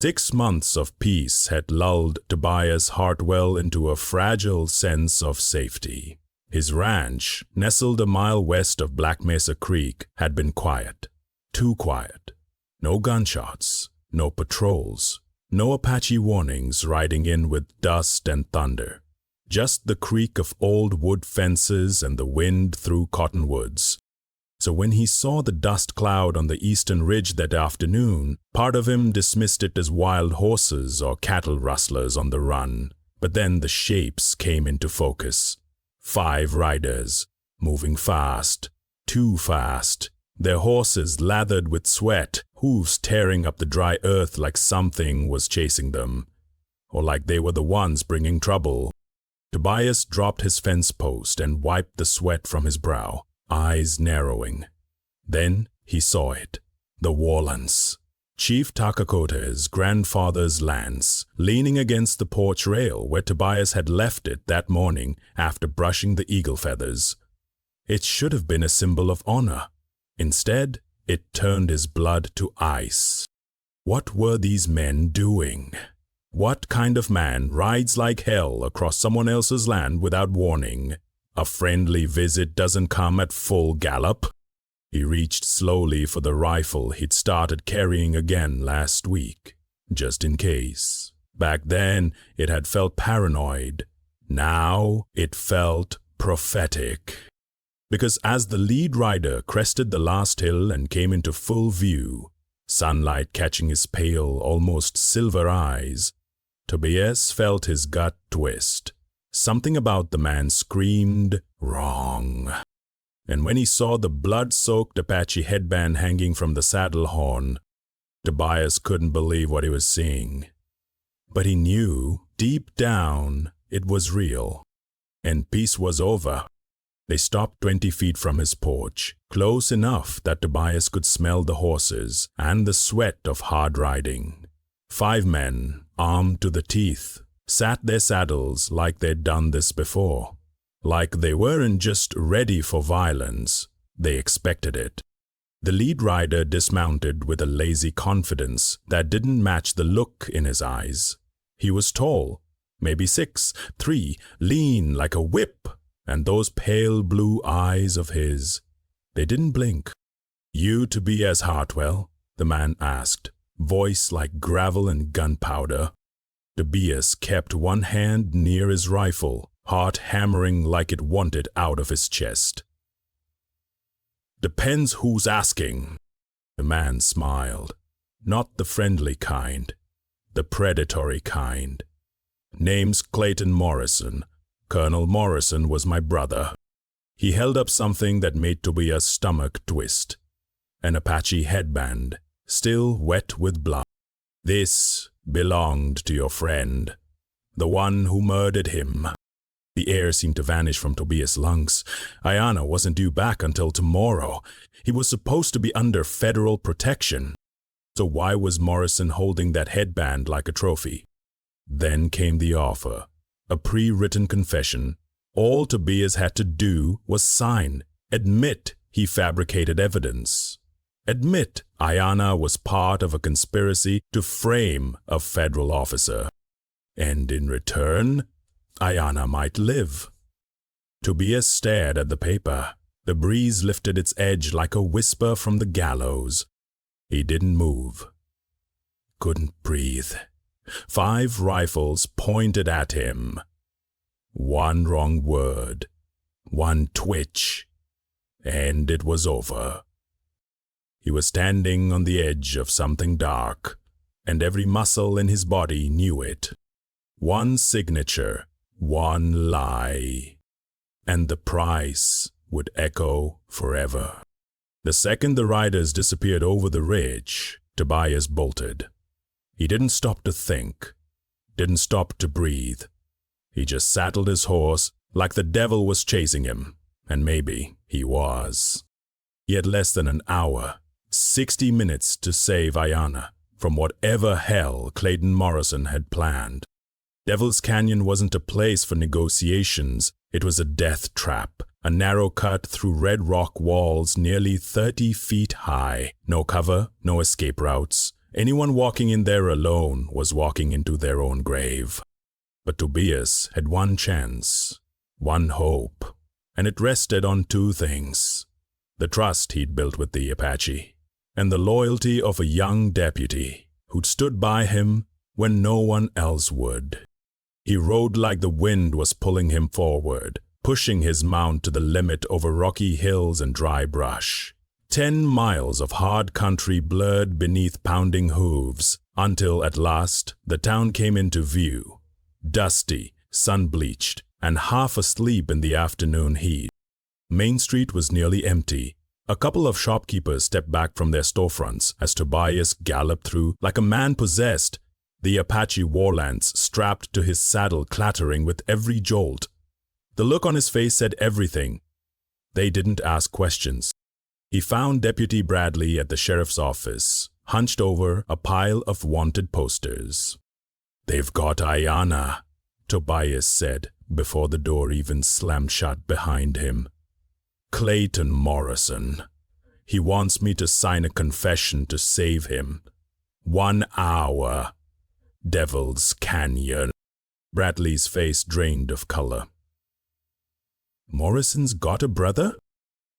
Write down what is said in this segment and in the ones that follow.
6 months of peace had lulled Tobias Hartwell into a fragile sense of safety. His ranch, nestled a mile west of Black Mesa Creek, had been quiet. Too quiet. No gunshots, no patrols, no Apache warnings riding in with dust and thunder. Just the creak of old wood fences and the wind through cottonwoods. So when he saw the dust cloud on the eastern ridge that afternoon, part of him dismissed it as wild horses or cattle rustlers on the run. But then the shapes came into focus. 5 riders, moving fast, too fast, their horses lathered with sweat, hooves tearing up the dry earth like something was chasing them, or like they were the ones bringing trouble. Tobias dropped his fence post and wiped the sweat from his brow, eyes narrowing. Then he saw it, the Warlans, Chief Takakota's grandfather's lance, leaning against the porch rail where Tobias had left it that morning after brushing the eagle feathers. It should have been a symbol of honor. Instead, it turned his blood to ice. What were these men doing? What kind of man rides like hell across someone else's land without warning? A friendly visit doesn't come at full gallop. He reached slowly for the rifle he'd started carrying again last week, just in case. Back then, it had felt paranoid. Now, it felt prophetic. Because as the lead rider crested the last hill and came into full view, sunlight catching his pale, almost silver eyes, Tobias felt his gut twist. Something about the man screamed, wrong. And when he saw the blood-soaked Apache headband hanging from the saddle horn, Tobias couldn't believe what he was seeing. But he knew, deep down, it was real. And peace was over. They stopped 20 feet from his porch, close enough that Tobias could smell the horses and the sweat of hard riding. 5 men, armed to the teeth, sat their saddles like they'd done this before. Like they weren't just ready for violence, they expected it. The lead rider dismounted with a lazy confidence that didn't match the look in his eyes. He was tall, maybe 6'3", lean like a whip, and those pale blue eyes of his, they didn't blink. "You Tobias Hartwell?" the man asked, voice like gravel and gunpowder. Tobias kept one hand near his rifle, heart hammering like it wanted out of his chest. "Depends who's asking." The man smiled. Not the friendly kind, the predatory kind. "Name's Clayton Morrison. Colonel Morrison was my brother." He held up something that made Tobias' stomach twist. An Apache headband, still wet with blood. "This belonged to your friend, the one who murdered him." The air seemed to vanish from Tobias' lungs. Ayanna wasn't due back until tomorrow. He was supposed to be under federal protection. So why was Morrison holding that headband like a trophy? Then came the offer, a pre-written confession. All Tobias had to do was sign, admit he fabricated evidence. Admit Ayanna was part of a conspiracy to frame a federal officer. And in return, Ayanna might live. Tobias stared at the paper. The breeze lifted its edge like a whisper from the gallows. He didn't move. Couldn't breathe. 5 rifles pointed at him. One wrong word, one twitch, and it was over. He was standing on the edge of something dark, and every muscle in his body knew it. One signature, one lie, and the price would echo forever. The second the riders disappeared over the ridge, Tobias bolted. He didn't stop to think, didn't stop to breathe. He just saddled his horse like the devil was chasing him, and maybe he was. He had less than an hour, 60 minutes to save Ayanna from whatever hell Clayton Morrison had planned. Devil's Canyon wasn't a place for negotiations. It was a death trap, a narrow cut through red rock walls nearly 30 feet high. No cover, no escape routes, Anyone walking in there alone was walking into their own grave. But Tobias had one chance, one hope, and it rested on two things: the trust he'd built with the Apache, and the loyalty of a young deputy who'd stood by him when no one else would. He rode like the wind was pulling him forward, pushing his mount to the limit over rocky hills and dry brush. 10 miles of hard country blurred beneath pounding hooves, until at last the town came into view, dusty, sun-bleached, and half asleep in the afternoon heat. Main Street was nearly empty. A couple of shopkeepers stepped back from their storefronts as Tobias galloped through like a man possessed, the Apache warlance strapped to his saddle clattering with every jolt. The look on his face said everything. They didn't ask questions. He found Deputy Bradley at the sheriff's office, hunched over a pile of wanted posters. "They've got Ayanna," Tobias said before the door even slammed shut behind him. "Clayton Morrison. He wants me to sign a confession to save him. 1 hour. Devil's Canyon." Bradley's face drained of color. "Morrison's got a brother?"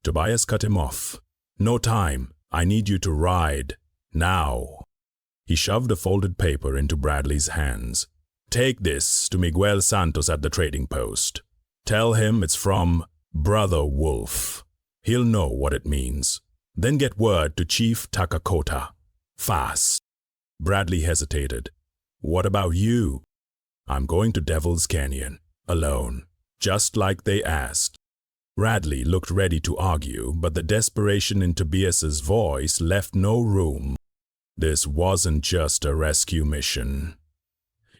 Tobias cut him off. "No time. I need you to ride. Now." He shoved a folded paper into Bradley's hands. "Take this to Miguel Santos at the trading post. Tell him it's from Brother Wolf. He'll know what it means. Then get word to Chief Takakota. Fast." Bradley hesitated. "What about you?" "I'm going to Devil's Canyon. Alone. Just like they asked." Bradley looked ready to argue, but the desperation in Tobias's voice left no room. This wasn't just a rescue mission.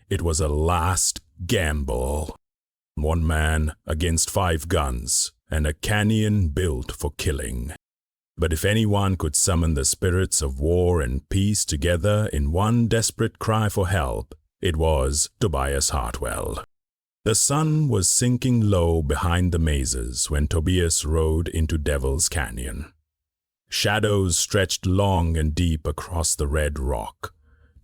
It was a last gamble. 1 man against 5 guns, and a canyon built for killing. But if anyone could summon the spirits of war and peace together in one desperate cry for help, it was Tobias Hartwell. The sun was sinking low behind the mazes when Tobias rode into Devil's Canyon. Shadows stretched long and deep across the red rock,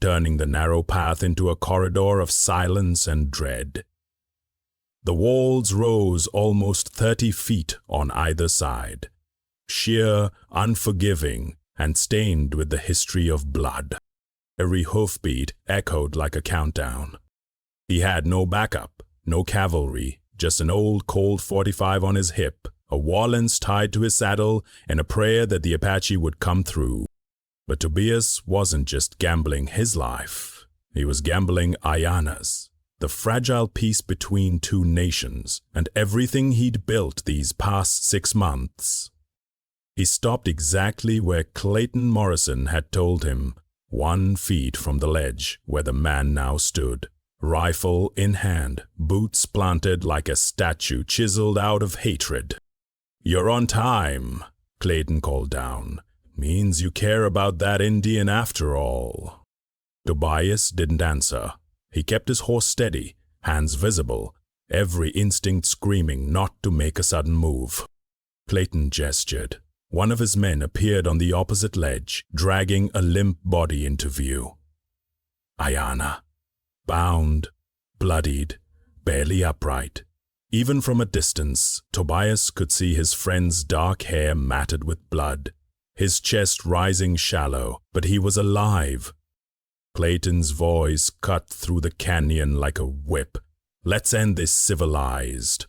turning the narrow path into a corridor of silence and dread. The walls rose almost 30 feet on either side, sheer, unforgiving, and stained with the history of blood. Every hoofbeat echoed like a countdown. He had no backup. No cavalry, just an old Colt 45 on his hip, a Wallens tied to his saddle, and a prayer that the Apache would come through. But Tobias wasn't just gambling his life. He was gambling Ayanna's, the fragile peace between 2 nations, and everything he'd built these past 6 months. He stopped exactly where Clayton Morrison had told him, 1 feet from the ledge where the man now stood. Rifle in hand, boots planted like a statue chiseled out of hatred. "You're on time," Clayton called down. "Means you care about that Indian after all." Tobias didn't answer. He kept his horse steady, hands visible, every instinct screaming not to make a sudden move. Clayton gestured. One of his men appeared on the opposite ledge, dragging a limp body into view. Ayanna. Bound, bloodied, barely upright. Even from a distance, Tobias could see his friend's dark hair matted with blood, his chest rising shallow, but he was alive. Clayton's voice cut through the canyon like a whip. "Let's end this civilized.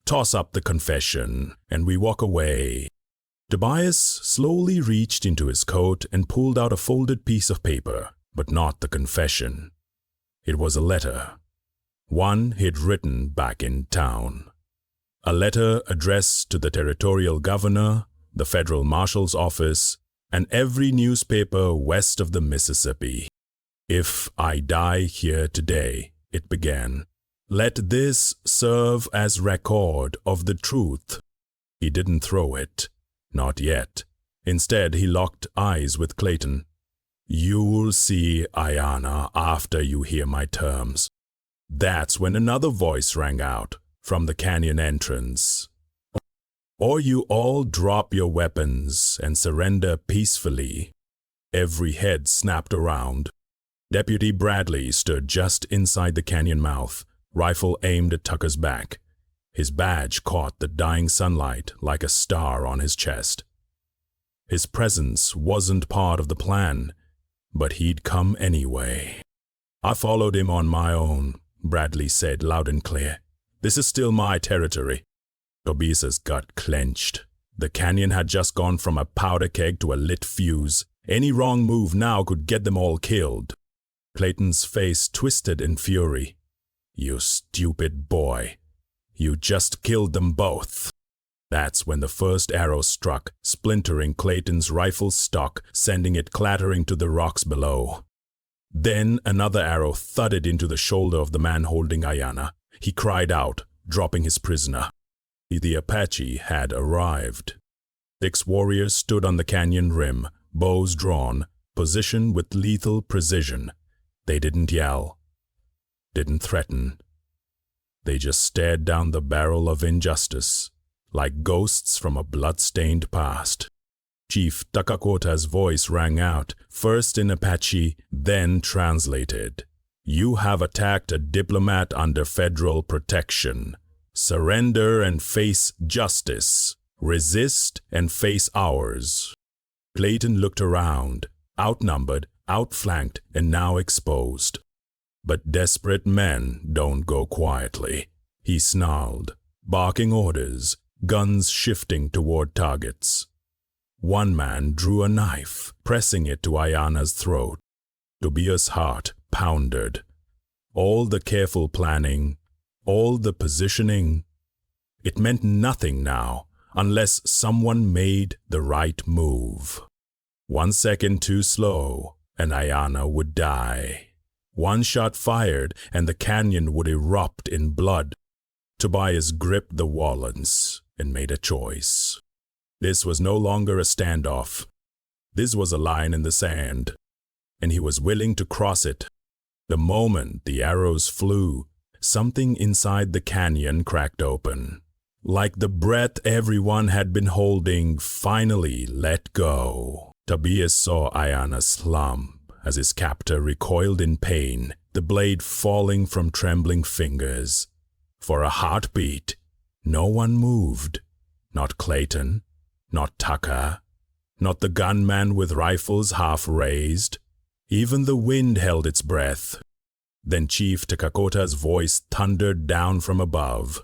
Toss up the confession, and we walk away." Tobias slowly reached into his coat and pulled out a folded piece of paper, but not the confession. It was a letter, one he'd written back in town. A letter addressed to the territorial governor, the federal marshal's office, and every newspaper west of the Mississippi. "If I die here today," it began, "let this serve as record of the truth." He didn't throw it, not yet. Instead, he locked eyes with Clayton. "You'll see Ayanna after you hear my terms." That's when another voice rang out from the canyon entrance. "Or you all drop your weapons and surrender peacefully." Every head snapped around. Deputy Bradley stood just inside the canyon mouth, rifle aimed at Tucker's back. His badge caught the dying sunlight like a star on his chest. His presence wasn't part of the plan, but he'd come anyway. "I followed him on my own," Bradley said loud and clear. "This is still my territory." Tobias's gut clenched. The canyon had just gone from a powder keg to a lit fuse. Any wrong move now could get them all killed. Clayton's face twisted in fury. "You stupid boy. You just killed them both." That's when the first arrow struck, splintering Clayton's rifle stock, sending it clattering to the rocks below. Then another arrow thudded into the shoulder of the man holding Ayanna. He cried out, dropping his prisoner. The Apache had arrived. 6 warriors stood on the canyon rim, bows drawn, positioned with lethal precision. They didn't yell, didn't threaten. They just stared down the barrel of injustice, like ghosts from a blood-stained past. Chief Takakota's voice rang out, first in Apache, then translated. "You have attacked a diplomat under federal protection. Surrender and face justice. Resist and face ours." Clayton looked around, outnumbered, outflanked, and now exposed. "But desperate men don't go quietly," he snarled, barking orders, guns shifting toward targets. One man drew a knife, pressing it to Ayanna's throat. Tobias' heart pounded. All the careful planning, all the positioning, it meant nothing now unless someone made the right move. 1 second too slow, and Ayanna would die. One shot fired, and the canyon would erupt in blood. Tobias gripped the wallens and made a choice. This was no longer a standoff. This was a line in the sand, and he was willing to cross it. The moment the arrows flew, something inside the canyon cracked open. Like the breath everyone had been holding finally let go. Tobias saw Ayanna slump as his captor recoiled in pain, the blade falling from trembling fingers. For a heartbeat, no one moved. Not Clayton, not Tucker, not the gunman with rifles half raised. Even the wind held its breath. Then Chief Takakota's voice thundered down from above.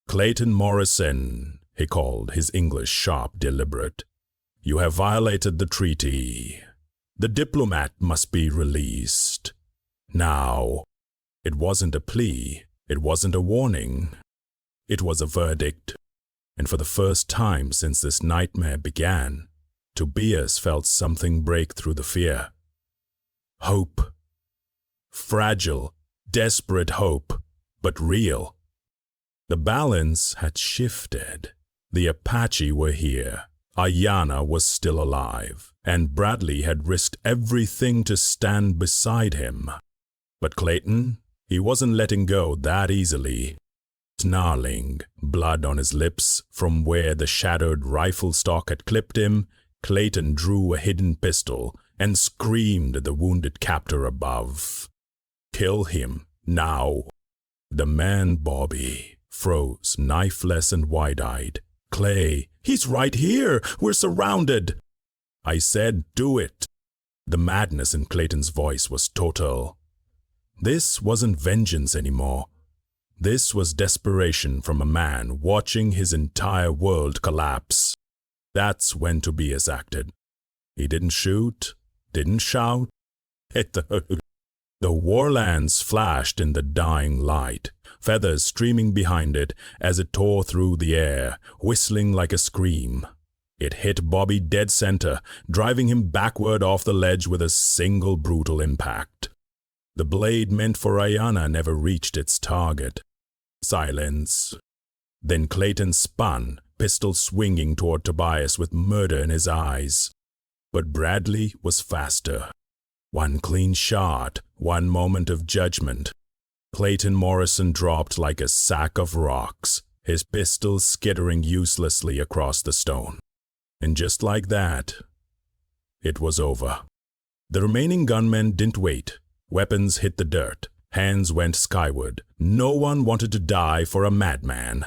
"Clayton Morrison," he called, his English sharp, deliberate. "You have violated the treaty. The diplomat must be released. Now." It wasn't a plea. It wasn't a warning. It was a verdict. And for the first time since this nightmare began, Tobias felt something break through the fear. Hope. Fragile, desperate hope, but real. The balance had shifted. The Apache were here. Ayanna was still alive, and Bradley had risked everything to stand beside him. But Clayton, he wasn't letting go that easily. Snarling, blood on his lips from where the shattered rifle stock had clipped him, Clayton drew a hidden pistol and screamed at the wounded captor above. "Kill him, now." The man, Bobby, froze, knifeless and wide-eyed. "Clay, he's right here! We're surrounded!" "I said do it!" The madness in Clayton's voice was total. This wasn't vengeance anymore. This was desperation from a man watching his entire world collapse. That's when Tobias acted. He didn't shoot, didn't shout. The warlance flashed in the dying light, feathers streaming behind it as it tore through the air, whistling like a scream. It hit Bobby dead center, driving him backward off the ledge with a single brutal impact. The blade meant for Ayanna never reached its target. Silence. Then Clayton spun, pistol swinging toward Tobias with murder in his eyes. But Bradley was faster. One clean shot, one moment of judgment. Clayton Morrison dropped like a sack of rocks, his pistol skittering uselessly across the stone. And just like that, it was over. The remaining gunmen didn't wait. Weapons hit the dirt. Hands went skyward. No one wanted to die for a madman.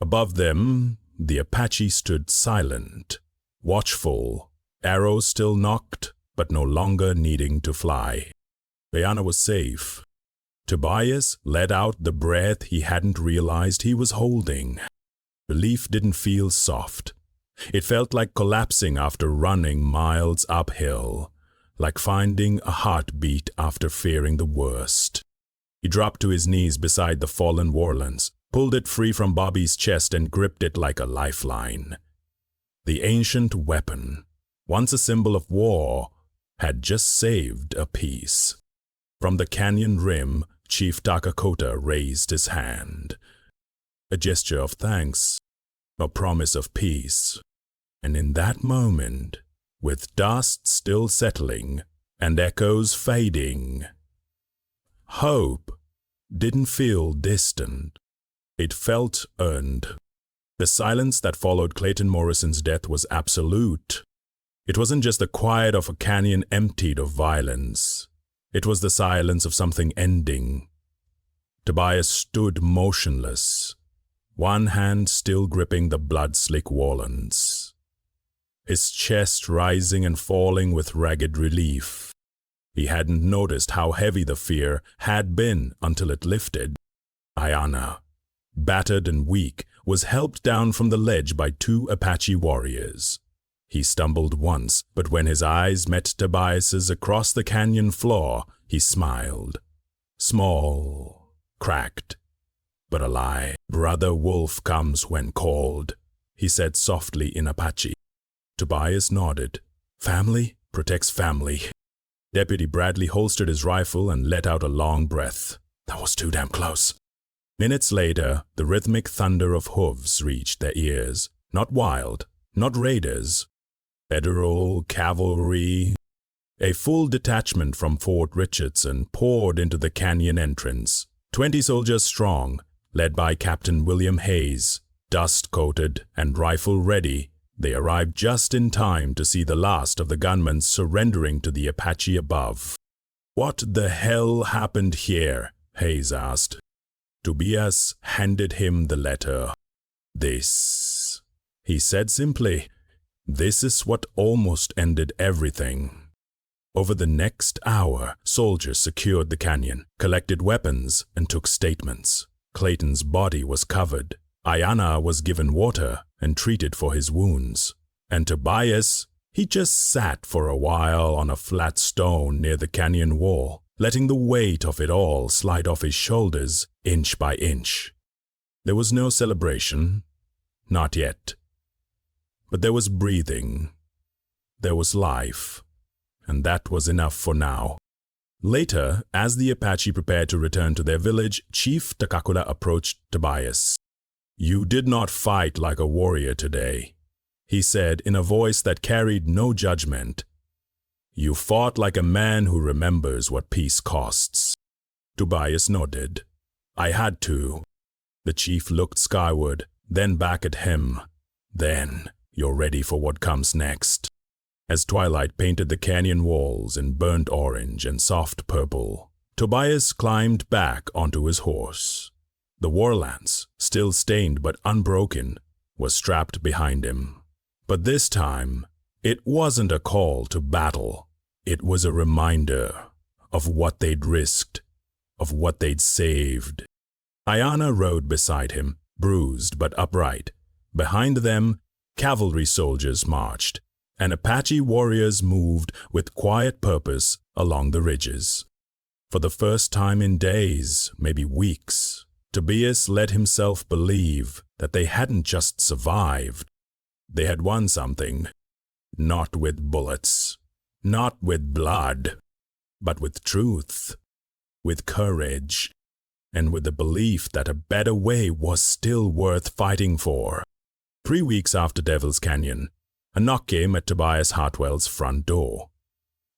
Above them, the Apache stood silent, watchful, arrows still nocked, but no longer needing to fly. Ayana was safe. Tobias let out the breath he hadn't realized he was holding. Relief didn't feel soft. It felt like collapsing after running miles uphill, like finding a heartbeat after fearing the worst. He dropped to his knees beside the fallen Warlands, pulled it free from Bobby's chest and gripped it like a lifeline. The ancient weapon, once a symbol of war, had just saved a peace. From the canyon rim, Chief Takakota raised his hand. A gesture of thanks, a promise of peace. And in that moment, with dust still settling and echoes fading, hope didn't feel distant. It felt earned. The silence that followed Clayton Morrison's death was absolute. It wasn't just the quiet of a canyon emptied of violence. It was the silence of something ending. Tobias stood motionless, one hand still gripping the blood-slick Warlands, his chest rising and falling with ragged relief. He hadn't noticed how heavy the fear had been until it lifted. Ayana, battered and weak, was helped down from the ledge by two Apache warriors. He stumbled once, but when his eyes met Tobias's across the canyon floor, he smiled. Small, cracked, but alive. "Brother Wolf comes when called," he said softly in Apache. Tobias nodded. Family protects family. Deputy Bradley holstered his rifle and let out a long breath. That was too damn close. Minutes later, the rhythmic thunder of hooves reached their ears. Not wild, not raiders. Federal cavalry. A full detachment from Fort Richardson poured into the canyon entrance. 20 soldiers strong, led by Captain William Hayes. Dust-coated and rifle-ready, they arrived just in time to see the last of the gunmen surrendering to the Apache above. "What the hell happened here?" Hayes asked. Tobias handed him the letter. "This," he said simply, "this is what almost ended everything." Over the next hour, soldiers secured the canyon, collected weapons, and took statements. Clayton's body was covered. Ayana was given water and treated for his wounds. And Tobias, he just sat for a while on a flat stone near the canyon wall, letting the weight of it all slide off his shoulders inch by inch. There was no celebration, not yet. But there was breathing. There was life. And that was enough for now. Later, as the Apache prepared to return to their village, Chief Takakura approached Tobias. "You did not fight like a warrior today," he said in a voice that carried no judgment. "You fought like a man who remembers what peace costs." Tobias nodded. "I had to." The chief looked skyward, then back at him. "Then you're ready for what comes next." As twilight painted the canyon walls in burnt orange and soft purple, Tobias climbed back onto his horse. The warlance, still stained but unbroken, was strapped behind him. But this time, it wasn't a call to battle. It was a reminder of what they'd risked, of what they'd saved. Ayana rode beside him, bruised but upright. Behind them, cavalry soldiers marched, and Apache warriors moved with quiet purpose along the ridges. For the first time in days, maybe weeks, Tobias let himself believe that they hadn't just survived. They had won something. Not with bullets, not with blood, but with truth, with courage, and with the belief that a better way was still worth fighting for. 3 weeks after Devil's Canyon, a knock came at Tobias Hartwell's front door.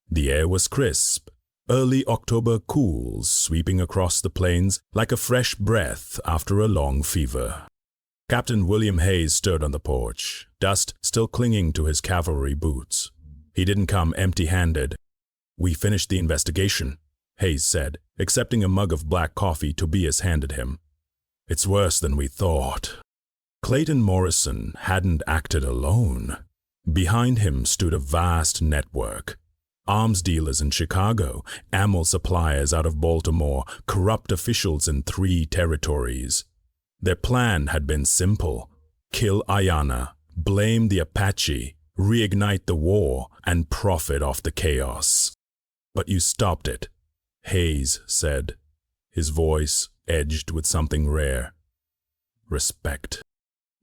The air was crisp. Early October cools sweeping across the plains like a fresh breath after a long fever. Captain William Hayes stood on the porch, dust still clinging to his cavalry boots. He didn't come empty-handed. "We finished the investigation," Hayes said, accepting a mug of black coffee Tobias handed him. "It's worse than we thought." Clayton Morrison hadn't acted alone. Behind him stood a vast network. Arms dealers in Chicago, ammo suppliers out of Baltimore, corrupt officials in 3 territories. Their plan had been simple: kill Ayanna, blame the Apache, reignite the war, and profit off the chaos. "But you stopped it," Hayes said, his voice edged with something rare. "Respect."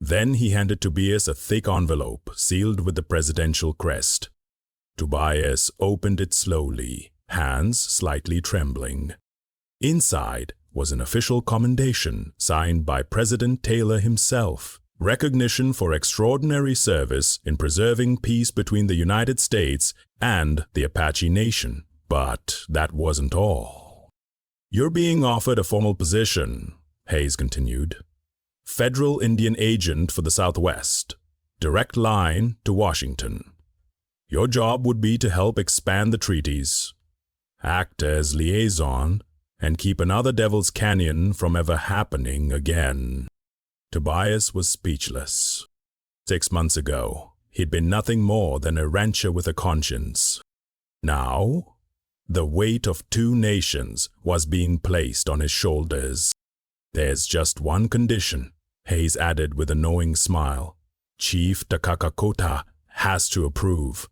Then he handed Tobias a thick envelope sealed with the presidential crest. Tobias opened it slowly, hands slightly trembling. Inside was an official commendation signed by President Taylor himself, recognition for extraordinary service in preserving peace between the United States and the Apache Nation. But that wasn't all. "You're being offered a formal position," Hayes continued. "Federal Indian Agent for the Southwest. Direct line to Washington. Your job would be to help expand the treaties, act as liaison, and keep another Devil's Canyon from ever happening again." Tobias was speechless. 6 months ago, he'd been nothing more than a rancher with a conscience. Now, the weight of 2 nations was being placed on his shoulders. "There's just one condition," Hayes added with a knowing smile. "Chief Takakakota has to approve."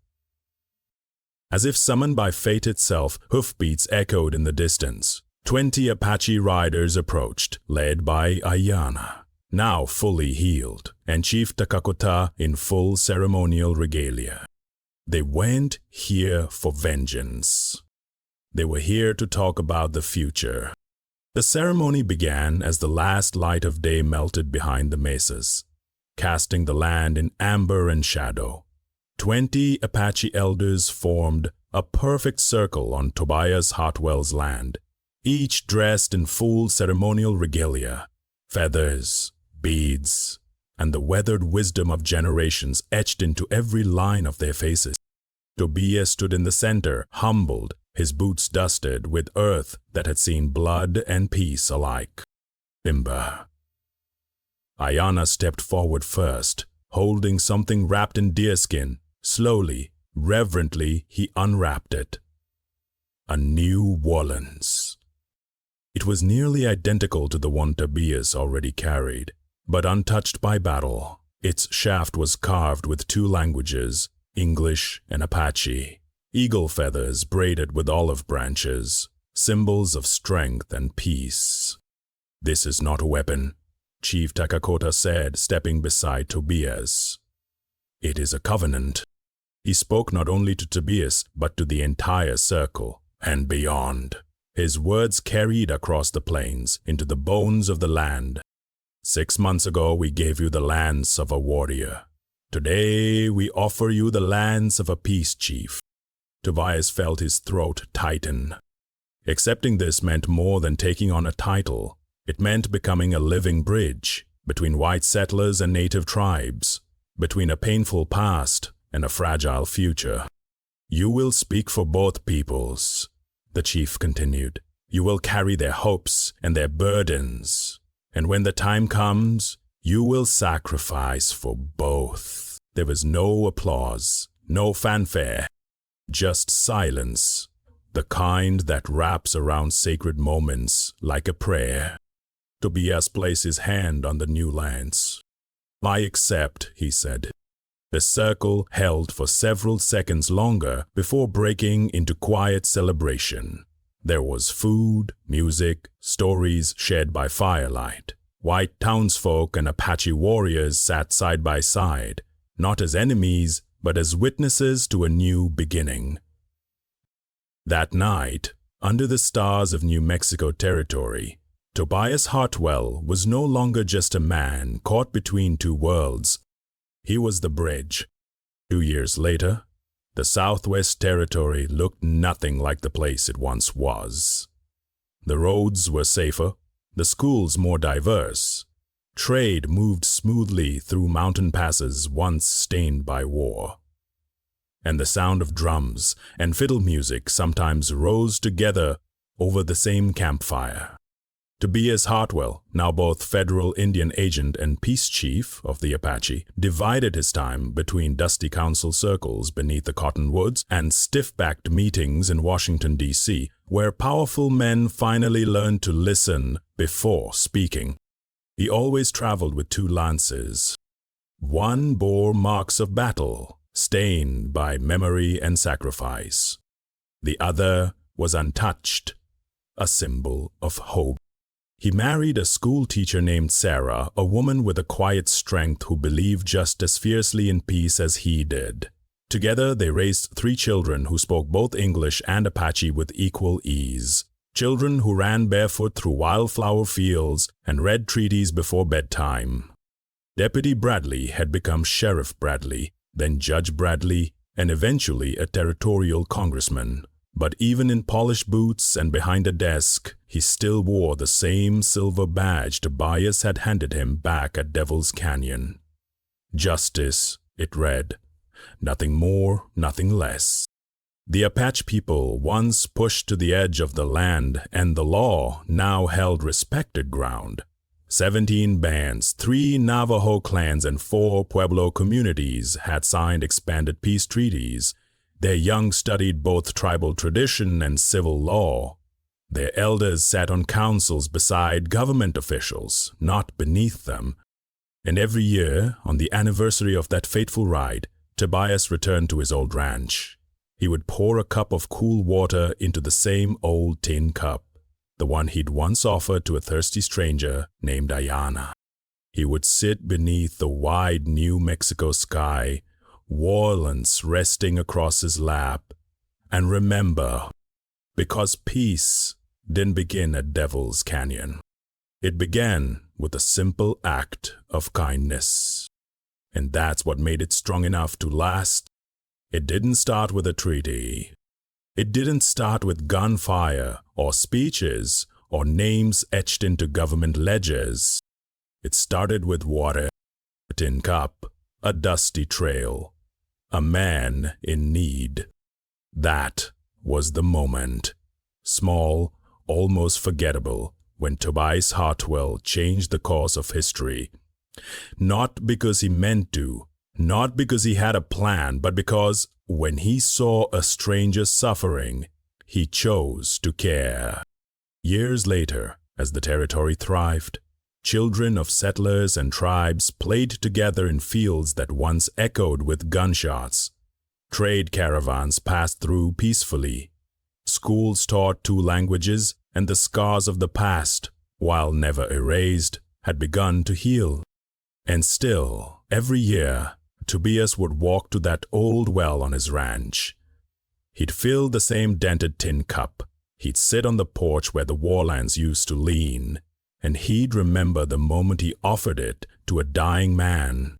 As if summoned by fate itself, hoofbeats echoed in the distance. 20 Apache riders approached, led by Ayanna, now fully healed, and Chief Takakota in full ceremonial regalia. They weren't here for vengeance. They were here to talk about the future. The ceremony began as the last light of day melted behind the mesas, casting the land in amber and shadow. 20 Apache elders formed a perfect circle on Tobias Hartwell's land, each dressed in full ceremonial regalia, feathers, beads, and the weathered wisdom of generations etched into every line of their faces. Tobias stood in the center, humbled, his boots dusted with earth that had seen blood and peace alike. Timber. Ayanna stepped forward first, holding something wrapped in deerskin. Slowly, reverently, he unwrapped it. A new Warlens. It was nearly identical to the one Tobias already carried, but untouched by battle. Its shaft was carved with 2 languages, English and Apache. Eagle feathers braided with olive branches, symbols of strength and peace. "This is not a weapon," Chief Takakota said, stepping beside Tobias. "It is a covenant." He spoke not only to Tobias, but to the entire circle and beyond. His words carried across the plains into the bones of the land. 6 months ago we gave you the lance of a warrior. Today we offer you the lance of a peace chief. Tobias felt his throat tighten. Accepting this meant more than taking on a title. It meant becoming a living bridge between white settlers and native tribes, between a painful past and a fragile future. "You will speak for both peoples," the chief continued. "You will carry their hopes and their burdens. And when the time comes, you will sacrifice for both." There was no applause, no fanfare, just silence, the kind that wraps around sacred moments like a prayer. Tobias placed his hand on the new lance. "I accept," he said. The circle held for several seconds longer before breaking into quiet celebration. There was food, music, stories shared by firelight. White townsfolk and Apache warriors sat side by side, not as enemies, but as witnesses to a new beginning. That night, under the stars of New Mexico territory, Tobias Hartwell was no longer just a man caught between 2 worlds. He was the bridge. 2 years later, the Southwest Territory looked nothing like the place it once was. The roads were safer, the schools more diverse. Trade moved smoothly through mountain passes once stained by war. and the sound of drums and fiddle music sometimes rose together over the same campfire. Tobias Hartwell, now both federal Indian agent and peace chief of the Apache, divided his time between dusty council circles beneath the cottonwoods and stiff-backed meetings in Washington, D.C., where powerful men finally learned to listen before speaking. He always traveled with 2 lances. One bore marks of battle, stained by memory and sacrifice. The other was untouched, a symbol of hope. He married a school teacher named Sarah, a woman with a quiet strength who believed just as fiercely in peace as he did. Together they raised 3 children who spoke both English and Apache with equal ease. Children who ran barefoot through wildflower fields and read treaties before bedtime. Deputy Bradley had become Sheriff Bradley, then Judge Bradley, and eventually a territorial congressman. But even in polished boots and behind a desk, he still wore the same silver badge Tobias had handed him back at Devil's Canyon. Justice, it read. Nothing more, nothing less. The Apache people, once pushed to the edge of the land and the law, now held respected ground. 17 bands, 3 Navajo clans, and 4 Pueblo communities had signed expanded peace treaties. Their young studied both tribal tradition and civil law. Their elders sat on councils beside government officials, not beneath them. And every year, on the anniversary of that fateful ride, Tobias returned to his old ranch. He would pour a cup of cool water into the same old tin cup, the one he'd once offered to a thirsty stranger named Ayana. He would sit beneath the wide New Mexico sky, Warlands resting across his lap, and remember, because peace didn't begin at Devil's Canyon. It began with a simple act of kindness. And that's what made it strong enough to last. It didn't start with a treaty. It didn't start with gunfire or speeches or names etched into government ledgers. It started with water, a tin cup, a dusty trail, a man in need. That was the moment, small, almost forgettable, when Tobias Hartwell changed the course of history. Not because he meant to, not because he had a plan, but because when he saw a stranger suffering, he chose to care. Years later, as the territory thrived, children of settlers and tribes played together in fields that once echoed with gunshots. Trade caravans passed through peacefully. Schools taught 2 languages, and the scars of the past, while never erased, had begun to heal. And still, every year, Tobias would walk to that old well on his ranch. He'd fill the same dented tin cup. He'd sit on the porch where the Warlands used to lean, and he'd remember the moment he offered it to a dying man.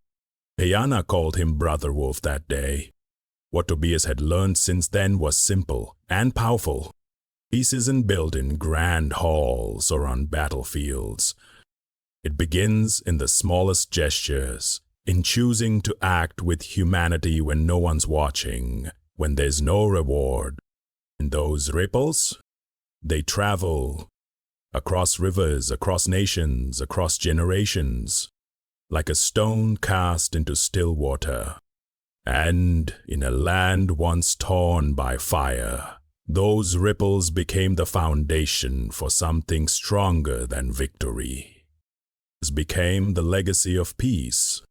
Ayana called him Brother Wolf that day. What Tobias had learned since then was simple and powerful. Peace isn't built in grand halls or on battlefields. It begins in the smallest gestures, in choosing to act with humanity when no one's watching, when there's no reward. And those ripples, they travel across rivers, across nations, across generations, like a stone cast into still water. And in a land once torn by fire, those ripples became the foundation for something stronger than victory. This became the legacy of peace,